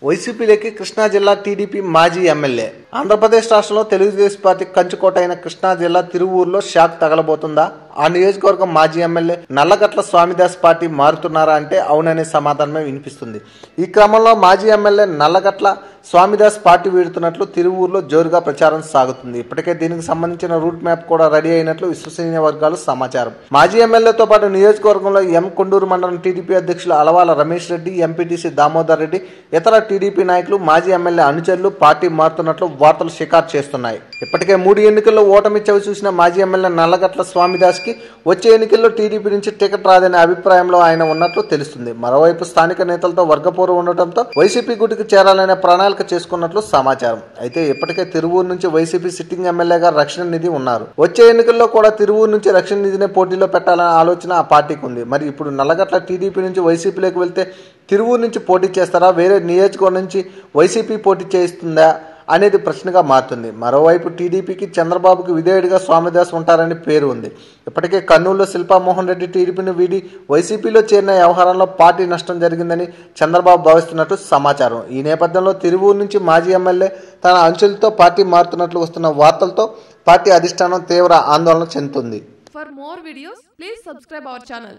వైసీపీలోకి కృష్ణా జిల్లా టీడీపీ మాజీ ఎమ్మెల్యే. ఆంధ్రప్రదేశ్ రాష్ట్రంలో తెలుగుదేశం పార్టీ కంచుకోట అయిన కృష్ణా జిల్లా తిరువూరులో షాక్ తగలబోతుందా? ఆ నియోజకవర్గం మాజీ ఎమ్మెల్యే నల్లగట్ల స్వామిదాస్ పార్టీ మారుతున్నారా అంటే అవుననే సమాధానమే వినిపిస్తుంది. ఈ క్రమంలో మాజీ ఎమ్మెల్యే నల్లగట్ల స్వామిదాస్ పార్టీ వీడుతున్నట్లు తిరువూరులో జోరుగా ప్రచారం సాగుతుంది. ఇప్పటికే దీనికి సంబంధించిన రూట్ మ్యాప్ కూడా రెడీ అయినట్లు విశ్వసనీయ వర్గాలు సమాచారం. మాజీ ఎమ్మెల్యేతో పాటు నియోజకవర్గంలో కొండూరు మండలం టీడీపీ అధ్యక్షులు అలవాల రమేష్ రెడ్డి, ఎంపీటీసీ దామోదర్ రెడ్డి, ఇతర టీడీపీ నాయకులు మాజీ ఎమ్మెల్యే అనుచరులు పార్టీ మారుతున్నట్లు వార్తలు షికారు చేస్తున్నాయి. ఇప్పటికే 3 ఎన్నికల్లో ఓటమి చవి చూసిన మాజీ ఎమ్మెల్యే నల్లగట్ల స్వామిదాస్ కి వచ్చే ఎన్నికల్లో టీడీపీ నుంచి టికెట్ రాదనే అభిప్రాయంలో ఆయన ఉన్నట్లు తెలుస్తుంది. మరోవైపు స్థానిక నేతలతో వర్గపోరు ఉండటంతో వైసీపీ గుటికి చేరాలనే ప్రణాళిక చేసుకున్నట్లు సమాచారం. అయితే ఇప్పటికే తిరువూరు నుంచి వైసీపీ సిట్టింగ్ ఎమ్మెల్యేగా రక్షణ నిధి ఉన్నారు. వచ్చే ఎన్నికల్లో కూడా తిరువూరు నుంచి రక్షణ నిధినే పోటీలో పెట్టాలనే ఆలోచన ఆ పార్టీకి ఉంది. మరి ఇప్పుడు నల్లగట్ల టీడీపీ నుంచి వైసీపీలోకి వెళ్తే తిరువూరు నుంచి పోటీ చేస్తారా, వేరే నియోజకవర్గం నుంచి వైసీపీ పోటీ చేస్తుందా అనేది ప్రశ్నగా మారుతుంది. మరోవైపు టీడీపీకి చంద్రబాబుకి విధేయుడిగా స్వామిదాస్ ఉంటారని పేరు ఉంది. ఇప్పటికే కర్నూలులో శిల్పామోహన్ రెడ్డి టీడీపీని వీడి వైసీపీలో చేరిన వ్యవహారంలో పార్టీ నష్టం జరిగిందని చంద్రబాబు భావిస్తున్నట్టు సమాచారం. ఈ నేపథ్యంలో తిరువూరు నుంచి మాజీ ఎమ్మెల్యే తన అంచెలతో పార్టీ మారుతున్నట్లు వస్తున్న వార్తలతో పార్టీ అధిష్టానం తీవ్ర ఆందోళన చెందుతుంది. For more videos, please subscribe our channel.